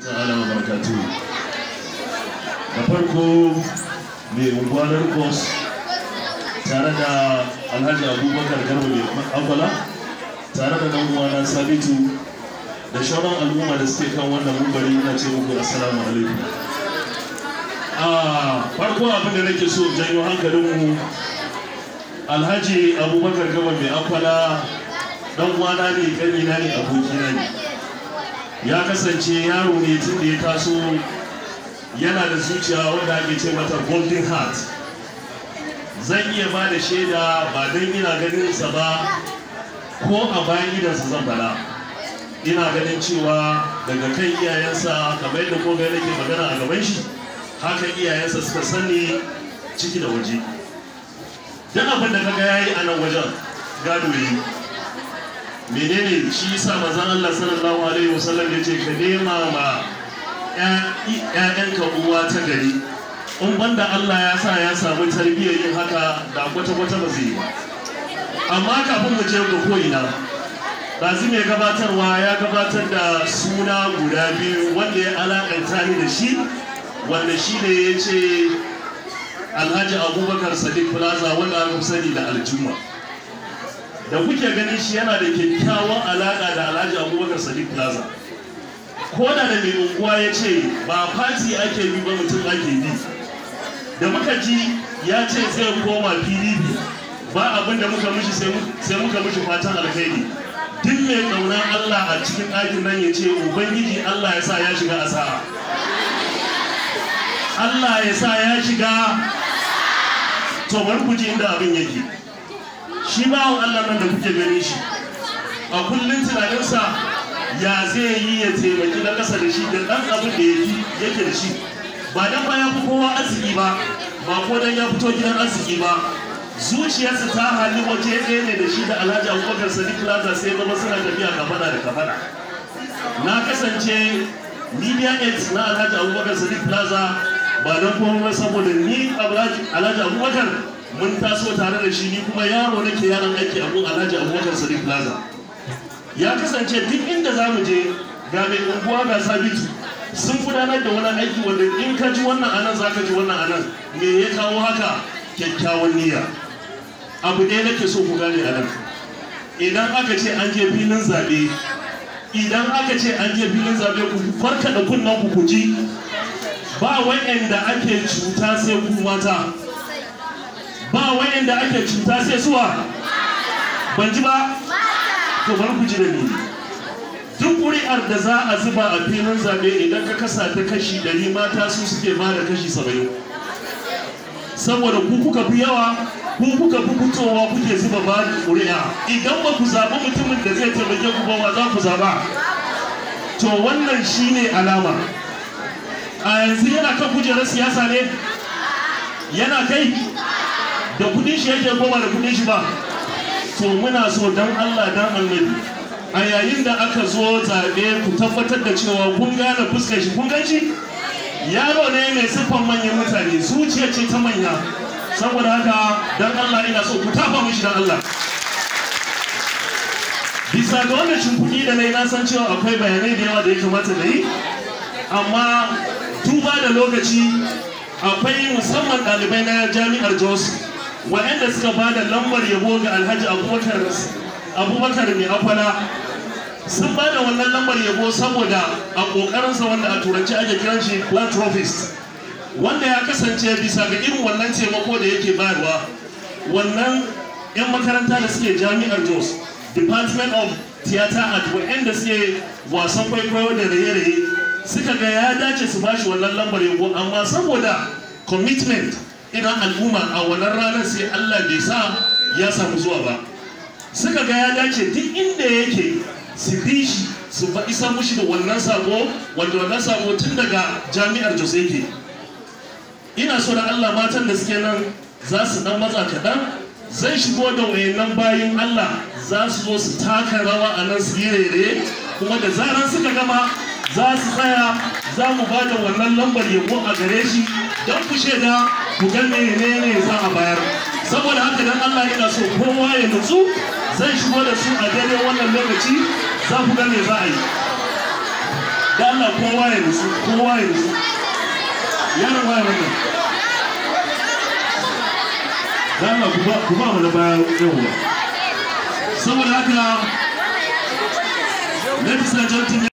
ta'ala wa barakatuhu. Da farko mai unguwanar Kos tare da Alhaji Abubakar Garba mai Akwala tare da ɗan uwana Sabitu da shauran al'umma da suke kan wannan mumbari ina ce muku assalamu alaikum. Farko abin da nake so janyo hankalinmu, Alhaji Abubakar Garba mai Akwala dan uwana ne, kanina ne, abokina ne. Ya kasance yaro ne tun da ya taso yana da zuciya wanda ake ce mata golden heart. Zan iya ba da shaida ba don ina ganin sa ba ko a bayan gidansa zan bala. Ina ganin cewa daga kan iyayensa kamar yadda ko ga nake magana a gaban shi, haka iyayensa suka sani ciki da waje. Duk abin da kaga yayi a nan wajen gado yi. Menene shi yasa manzon Allah sallallahu alaihi wasallam yace ka nema ma ƴaƴanka uwa ta gari. In banda Allah ya sa ya samu tarbiyyar yin haka da kwata-kwata ba zai yi ba. Amma kafin mu je ga ko'ina, ɗazu mai gabatarwa ya gabatar da suna guda biyu wanda ya alaƙanta ni da shi, wanda shi ne ya ce Alhaji Abubakar Sadiq Plaza wanda aka sani da Aljuma. Da kuke ganin shi yana da kyakkyawan alaƙa da Alhaji Abubakar Sadiq Plaza. Ko da mai unguwa ya ce ba fati ake bi ba mutum ake bi. Da muka ji ya ce zai koma PDP, ba abin da muka mishi sai muka mishi fatan alkhairi. Duk mai ƙaunar Allah a cikin ɗakin nan ya ce Ubangiji Allah ya sa ya shiga asa'a. Allah ya sa ya shiga. To bari ku ji inda abin yake. Shi bawon Allah nan da kuke gani shi, a kullum tunaninsa ya zai yi ya taimaki na ƙasa da shi da ɗan abin da yake da shi. Ba dan ba ya fi kowa arziki ba, ba ko dan ya fito gidan arziki ba. Zuciyarsa ta hali waje ɗaya ne da shi da Alhaji Abubakar Sadiq Plaza sai zama suna tafiya kafada da kafada. Na kasance media aid na Alhaji Abubakar Sadiq Plaza ba don komai saboda ni Alhaji Abubakar mun taso tare da shi, ni kuma yaro nake yaron aiki a gun Alhaji Abubakar Sadiq Plaza. Ya kasance duk inda za mu je ga mai unguwa ga Sabitu sun gudanar da wani aiki wanda in ka ji wannan anan za ka ji wannan anan. Me ya kawo haka? Kyakkyawan niyya. Abu ɗaya nake so ku gane a nan. Idan aka ce an je filin zaɓe, idan aka ce an je filin zaɓe ku farka da kunnen ku ji ba wa'anda ake cuta sai ku mata. Ba wa'anda ake cuta sai suwa. Ban ji ba? To bar ku ji da ni. Duk ƙuri'ar da za a zuba a filin zaɓe idan ka kasa ta kashi 100 mata su suke ba da kashi 70. Saboda ku kuka fi yawa, ku kuka fi fitowa kuke zuba ba ƙuri'a. Idan ba ku zaɓi mutumin da zai taimake ku ba, wa za ku zaɓa? To wannan shine alama. A yanzu yana kan kujerar siyasa ne? Yana kai? Da kudin shi yake koma da kudin shi ba? To muna so dan Allah dan Annabi, a yayin da aka zo zaɓe ku tabbatar da cewa kun gane fuskar shi. Kun gan shi? Yaro ne mai siffan manyan mutane, zuciya ce ta manya. Saboda haka dan Allah ina so ku tafa mishi dan Allah. Bisa ga wannan shimfiɗi da nayi, na san cewa akwai bayanai da yawa da ya kamata na yi, amma duba da lokaci akwai musamman ɗalibai na jami'ar Jos waɗanda suka ba da lambar yabo ga Alhaji Abubakar mai Akwala. Sun ba da wannan lambar yabo saboda a ƙoƙarinsa wanda a turanci ake kiran shi philanthropist, wanda ya kasance bisa ga irin wannan taimako da yake bayarwa. Wannan 'yan makaranta da suke jami'ar Jos, Department of Theatre Art, waɗanda suke wasan kwaikwayo da raye-raye, suka ga ya dace su bashi wannan lambar yabo, amma saboda commitment idan al'umma a wannan ranar sai Allah bai sa ya samu zuwa ba. Suka ga ya dace duk inda yake su bi shi, su isa mushi da wannan sako, wanda wannan sako tun daga jami'ar Jos yake. Ina so da Allah matan da suke nan za su dan matsa kaɗan, zai shigo da wayannan bayin Allah za su zo su taka rawa a nan su yi rere, kuma da zaran suka gama za su tsaya, za mu ba da wannan lambar yabo a gare shi don ku shaida ku ga menene za a bayar. Saboda haka dan Allah ina so kowa ya nutsu, zai shigo da su a daidai wannan lokaci, za ku ga me za a yi. da Allah kowa ya nutsu yaron waya wannan da Allah ku ba mu na baya yawa saboda haka ladies and gentlemen